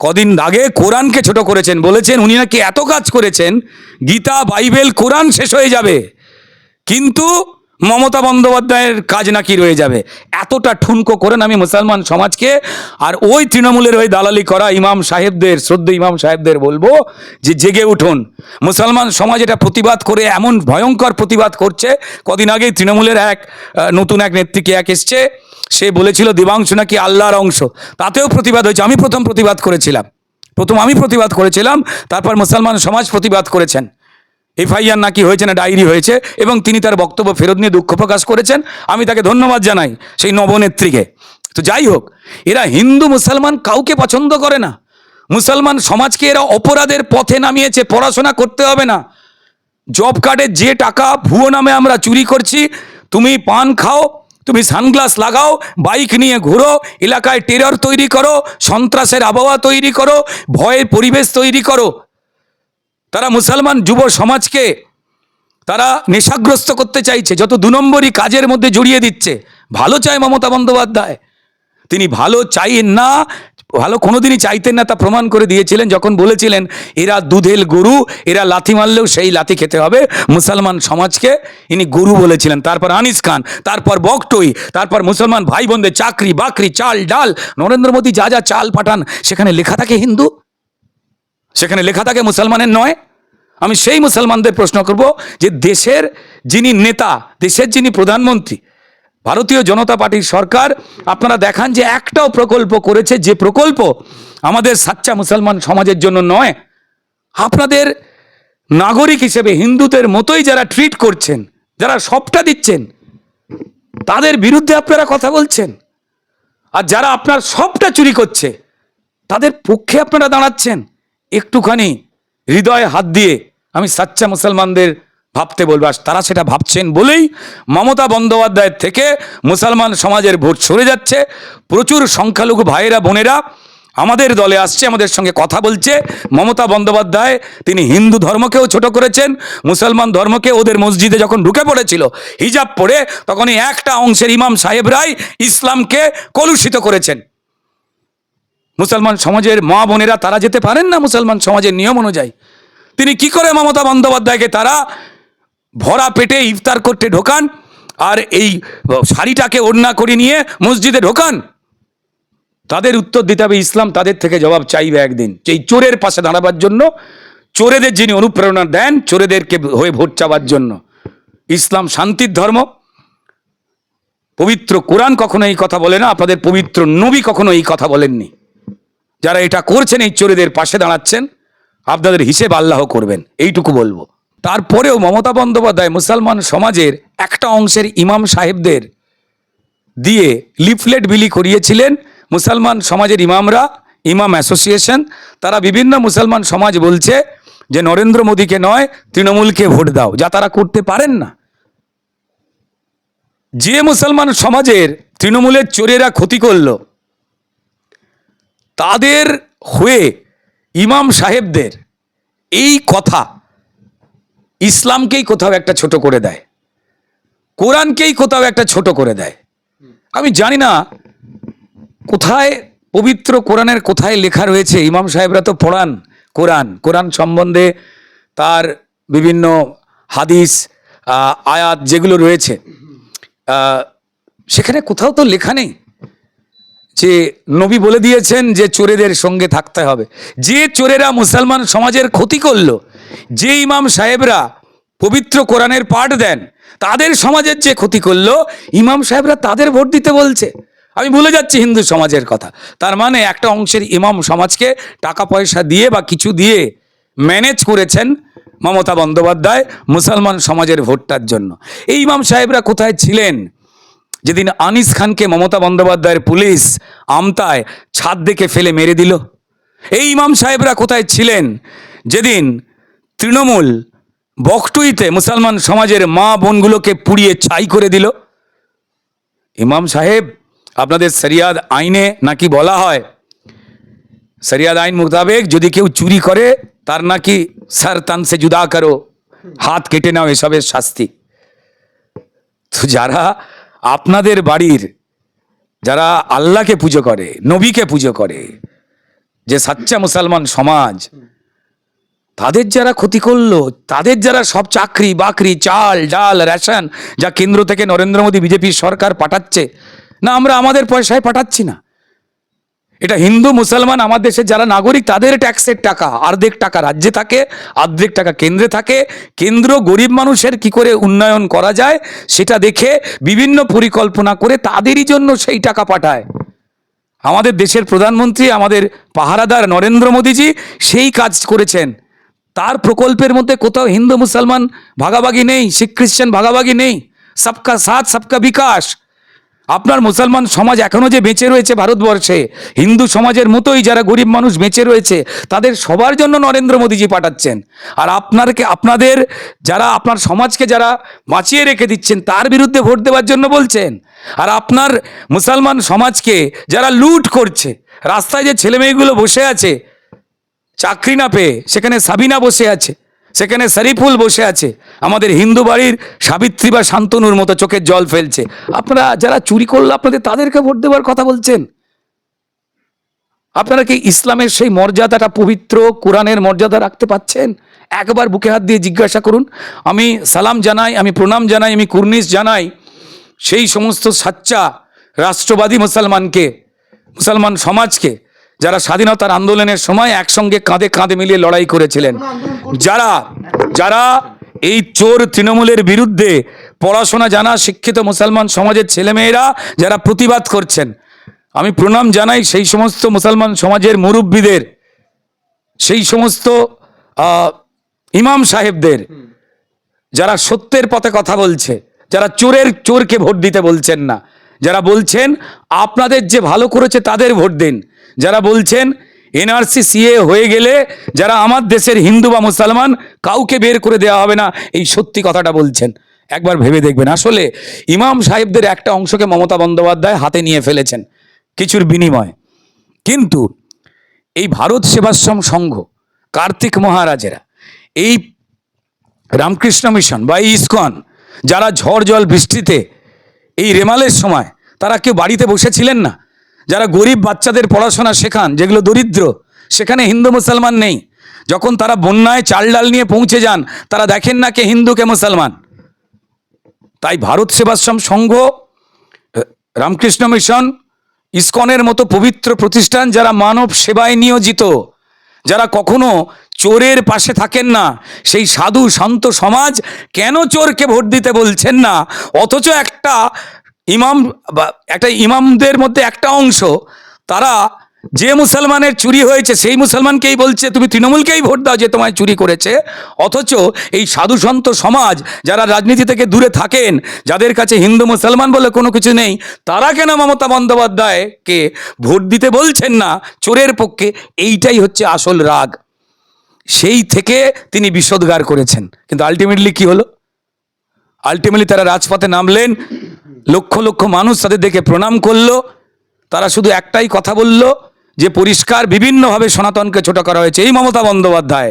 কদিন আগে কোরআনকে ছোট করেছেন, বলেছেন উনি নাকি এত কাজ করেছেন গীতা বাইবেল কোরআন শেষ হয়ে যাবে, কিন্তু মমতা বন্দ্যোপাধ্যায়ের কাজ নাকি রয়ে যাবে। এতটা ঠুনকো করেন আমি মুসলমান সমাজকে। আর ওই তৃণমূলের ওই দালালি করা ইমাম সাহেবদের, শ্রদ্ধেয় ইমাম সাহেবদের বলবো যে জেগে উঠুন। মুসলমান সমাজ এটা প্রতিবাদ করে এমন ভয়ঙ্কর প্রতিবাদ করছে। কদিন আগেই তৃণমূলের নতুন এক নেত্রীকে এসছে, সে বলেছিল দেবাংশু নাকি আল্লাহর অংশ, তাতেও প্রতিবাদ হয়েছে। আমি প্রথম প্রতিবাদ করেছিলাম, তারপর মুসলমান সমাজ প্রতিবাদ করেছেন। এফআইআর নাকি হয়েছে না ডায়েরি হয়েছে, এবং তিনি তার বক্তব্য ফেরত নিয়ে দুঃখ প্রকাশ করেছেন। আমি তাকে ধন্যবাদ জানাই, সেই নবনেত্রীকে। তো যাই হোক, এরা হিন্দু মুসলমান কাউকে পছন্দ করে না। মুসলমান সমাজকে এরা অপরাধের পথে নামিয়েছে। পড়াশোনা করতে হবে না, জব কার্ডের যে টাকা ভুয়ো নামে আমরা চুরি করছি, তুমি পান খাও, তুমি সানগ্লাস লাগাও, বাইক নিয়ে ঘুরো, এলাকায় টেরর তৈরি করো, সন্ত্রাসের আবহাওয়া তৈরি করো, ভয়ের পরিবেশ তৈরি করো। তারা মুসলমান যুব সমাজকে তারা নেশাগ্রস্ত করতে চাইছে, যত 2 নম্বরই কাজের মধ্যে জড়িয়ে দিচ্ছে। ভালো চায় মমতা বন্দ্যোপাধ্যায়, তিনি ভালো চাইেন না, ভালো কোনোদিনই চাইতেন না, তা প্রমাণ করে দিয়েছিলেন যখন বলেছিলেন এরা দুধেল গরু, এরা লাথি মারলেও সেই লাথি খেতে হবে। মুসলমান সমাজকে ইনি গরু বলেছিলেন। তারপর আনিস খান, তারপর বকটই, তারপর মুসলমান ভাই বোনদের চাকরি বাকরি, চাল ডাল, নরেন্দ্র মোদী যা যা চাল পাঠান সেখানে লেখা থাকে হিন্দু, সেখানে লেখা থাকে মুসলমানের নয়। আমি সেই মুসলমানদের প্রশ্ন করব যে দেশের যিনি নেতা, দেশের যিনি প্রধানমন্ত্রী, ভারতীয় জনতা পার্টির সরকার, আপনারা দেখান যে একটাও প্রকল্প করেছে যে প্রকল্প আমাদের সাচ্চা মুসলমান সমাজের জন্য নয়। আপনাদের নাগরিক হিসেবে হিন্দুদের মতোই যারা ট্রিট করছেন, যারা সবটা দিচ্ছেন, তাদের বিরুদ্ধে আপনারা কথা বলছেন। আর যারা আপনার সবটা চুরি করছে তাদের পক্ষে আপনারা দাঁড়াচ্ছেন। একটুখানি হৃদয়ে হাত দিয়ে আমি সাচ্চা মুসলমানদের ভাবতে বলবো। আর তারা সেটা ভাবছেন বলেই মমতা বন্দ্যোপাধ্যায়ের থেকে মুসলমান সমাজের ভোট সরে যাচ্ছে। প্রচুর সংখ্যালঘু ভাইয়েরা বোনেরা আমাদের দলে আসছে, আমাদের সঙ্গে কথা বলছে। মমতা বন্দ্যোপাধ্যায় তিনি হিন্দু ধর্মকেও ছোট করেছেন, মুসলমান ধর্মকে। ওদের মসজিদে যখন ঢুকে পড়েছিল হিজাব পরে, তখনই একটা অংশের ইমাম সাহেবরাই ইসলামকে কলুষিত করেছেন। মুসলমান সমাজের মা বোনেরা তারা যেতে পারেন না মুসলমান সমাজের নিয়ম অনুযায়ী। তিনি কি করে মমতা বন্দ্যোপাধ্যায়কে তারা ভরা পেটে ইফতার করতে ঢোকান, আর এই শাড়িটাকে ওড়না করে নিয়ে মসজিদে ঢোকান? তাদের উত্তর দিতে হবে, ইসলাম তাদের থেকে জবাব চাইবে একদিন। এই চোরের পাশে দাঁড়াবার জন্য, চোরেদের যিনি অনুপ্রেরণা দেন চোরেদেরকে হয়ে ভোট চাওয়ার জন্য। ইসলাম শান্তির ধর্ম, পবিত্র কোরআন কখনো এই কথা বলে না, আপনাদের পবিত্র নবী কখনো এই কথা বলেননি। যারা এটা করছেন, এই চোরেদের পাশে দাঁড়াচ্ছেন, আপনাদের হিসেব আল্লাহ করবেন, এইটুকু বলবো। তারপরেও মমতা বন্দ্যোপাধ্যায় মুসলমান সমাজের একটা অংশের ইমাম সাহেবদের দিয়ে লিফলেট বিলি করিয়েছিলেন। মুসলমান সমাজের ইমামরা, ইমাম অ্যাসোসিয়েশন, তারা বিভিন্ন মুসলমান সমাজ বলছে যে নরেন্দ্র মোদীকে নয় তৃণমূলকে ভোট দাও, যা তারা করতে পারেন না। যে মুসলমান সমাজের তৃণমূলের চোরেরা ক্ষতি করল, তাদের হয়ে ইমাম সাহেবদের এই কথা ইসলামকেই কোথাও একটা ছোট করে দেয়, কোরআনকেই কোথাও একটা ছোট করে দেয়। আমি জানি না কোথায় পবিত্র কোরআনের কোথায় লেখা রয়েছে। ইমাম সাহেবরা তো পড়ান কোরআন, কোরআন সম্বন্ধে তার বিভিন্ন হাদিস আয়াত যেগুলো রয়েছে, সেখানে কোথাও তো লেখা নেই যে নবী বলে দিয়েছেন যে চোরেদের সঙ্গে থাকতে হবে। যে চোরেরা মুসলমান সমাজের ক্ষতি করলো, যে ইমাম সাহেবরা পবিত্র কোরআনের পাঠ দেন, তাদের সমাজের যে ক্ষতি করলো, ইমাম সাহেবরা তাদের ভোট দিতে বলছে। আমি ভুলে যাচ্ছি হিন্দু সমাজের কথা। তার মানে একটা অংশের ইমাম সমাজকে টাকা পয়সা দিয়ে বা কিছু দিয়ে ম্যানেজ করেছেন মমতা বন্দ্যোপাধ্যায় মুসলমান সমাজের ভোটটার জন্য। এই ইমাম সাহেবরা কোথায় ছিলেন যেদিন আনিস খানকে মমতা বন্দ্যোপাধ্যায়ের পুলিশ আমতায় ছাদ দেখে ফেলে মেরে দিল? এই ইমাম সাহেবরা কোথায় ছিলেন যেদিন তৃণমূল বকটুইতে মুসলমান সমাজের মা বোনগুলোকে পুড়িয়ে ছাই করে দিল? ইমাম সাহেব, আপনাদের শরিয়াত আইনে নাকি বলা হয়, শরিয়াত আইন মোতাবেক যদি কেউ চুরি করে তার নাকি সর তন সে জুদা করো, হাত কেটে নাও, এসবের শাস্তি। তো যারা আপনাদের বাড়ির, যারা আল্লাহকে পুজো করে, নবীকে পুজো করে, যে সাচ্চা মুসলমান সমাজ, তাদের যারা ক্ষতি করলো, তাদের যারা সব চাকরি বাকরি, চাল ডাল রেশন যা কেন্দ্র থেকে নরেন্দ্র মোদী বিজেপি সরকার পাঠাচ্ছে, না আমরা আমাদের পয়সায় পাঠাচ্ছি না, এটা হিন্দু মুসলমান আমার দেশের যারা নাগরিক তাদের ট্যাক্সের টাকা, অর্ধেক টাকা রাজ্যে থাকে, অর্ধেক টাকা কেন্দ্রে থাকে। কেন্দ্র গরিব মানুষের কি করে উন্নয়ন করা যায় সেটা দেখে বিভিন্ন পরিকল্পনা করে তাদেরই জন্য সেই টাকা পাঠায়। আমাদের দেশের প্রধানমন্ত্রী, আমাদের পাহারাদার নরেন্দ্র মোদীজি সেই কাজ করেছেন। তার প্রকল্পের মধ্যে কোথাও হিন্দু মুসলমান ভাগাভাগি নেই, শিখ খ্রিস্টান ভাগাভাগি নেই, সবকা সাথ সবকা বিকাশ। আপনার মুসলমান সমাজ এখনো যে বেঁচে রয়েছে ভারতবর্ষে, হিন্দু সমাজের মতোই যারা গরিব মানুষ বেঁচে রয়েছে, তাদের সবার জন্য নরেন্দ্র মোদীজি পাঠাচ্ছেন। আর আপনাদের যারা আপনার সমাজকে যারা বাঁচিয়ে রেখে দিচ্ছেন তার বিরুদ্ধে ভোট দেওয়ার জন্য বলছেন। আর আপনার মুসলমান সমাজকে যারা লুট করছে, রাস্তায় যে ছেলে মেয়েগুলো বসে আছে চাকরি না পেয়ে, সেখানে সাবিনা বসে আছে, সেখানে শরীফুল বসে আছে, আমাদের হিন্দু বাড়ির সাবিত্রী বা শান্তনুর মতো চোখের জল ফেলছে। আপনারা যারা চুরি করলো আপনাদের তাদেরকে ভোট দেওয়ার কথা বলছেন। আপনারা কি ইসলামের সেই মর্যাদাটা, পবিত্র কোরআনের মর্যাদা রাখতে পাচ্ছেন? একবার বুকে হাত দিয়ে জিজ্ঞাসা করুন। আমি সালাম জানাই, আমি প্রণাম জানাই, আমি কুর্নিশ জানাই সেই সমস্ত সাচ্চা রাষ্ট্রবাদী মুসলমান সমাজকে, যারা স্বাধীনতার আন্দোলনের সময় একসঙ্গে কাঁধে কাঁধে মিলিয়ে লড়াই করেছিলেন, যারা এই চোর তৃণমূলের বিরুদ্ধে পড়াশোনা জানা শিক্ষিত মুসলমান সমাজের ছেলেমেয়েরা যারা প্রতিবাদ করছেন, আমি প্রণাম জানাই সেই সমস্ত মুসলমান সমাজের মুরব্বীদের, সেই সমস্ত ইমাম সাহেবদের যারা সত্যের পথে কথা বলছে, যারা চোরকে ভোট দিতে বলছেন না, যারা বলছেন আপনাদের যে ভালো করেছে তাদের ভোট দিন, যারা বলছেন এনআরসি সিএ হয়ে গেলে যারা আমার দেশের হিন্দু বা মুসলমান কাউকে বের করে দেওয়া হবে না, এই সত্যি কথাটা বলছেন। একবার ভেবে দেখবেন, আসলে ইমাম সাহেবদের একটা অংশকে মমতা বন্দ্যোপাধ্যায় হাতে নিয়ে ফেলেছেন কিছুর বিনিময়ে। কিন্তু এই ভারত সেবাশ্রম সংঘ, কার্তিক মহারাজেরা, এই রামকৃষ্ণ মিশন বা এই ইসকন, যারা ঝড় জল বৃষ্টিতে এই রেমালের সময় তারা কেউ বাড়িতে বসেছিলেন না, যারা গরিব বাচ্চাদের পড়াশোনা শেখান, যেগুলো দরিদ্র, সেখানে হিন্দু মুসলমান নেই, যখন তারা বন্যায় চাল ডাল নিয়ে পৌঁছে যান তারা দেখেন না কে হিন্দু কে মুসলমান। তাই ভারত সেবাশ্রম সংঘ, রামকৃষ্ণ মিশন, ইসকনের মতো পবিত্র প্রতিষ্ঠান যারা মানব সেবায় নিয়োজিত, যারা কখনো চোরের পাশে থাকেন না, সেই সাধু সন্ত সমাজ কেন চোরকে ভোট দিতে বলছেন না, অথচ একটা ইমামদের মধ্যে একটা অংশ তারা যে মুসলমানের চুরি হয়েছে সেই মুসলমানকেই বলছে তুমি তৃণমূলকেই ভোট দাও যে তোমায় চুরি করেছে। অথচ এই সাধু সন্ত সমাজ যারা রাজনীতি থেকে দূরে থাকেন, যাদের কাছে হিন্দু মুসলমান বলে কোনো কিছু নেই, তারা কেন মমতা বন্দ্যোপাধ্যায়কে ভোট দিতে বলছেন না চোরের পক্ষে? এইটাই হচ্ছে আসল রাগ। সেই থেকে তিনি বিষোদ্গার করেছেন। কিন্তু আলটিমেটলি কি হলো? আলটিমেটলি তারা রাজপথে নামলেন, লক্ষ লক্ষ মানুষ তাদের দেখে প্রণাম করলো। তারা শুধু একটাই কথা বলল যে পরিষ্কার বিভিন্নভাবে সনাতনকে ছোট করা হয়েছে। এই মমতা বন্দ্যোপাধ্যায়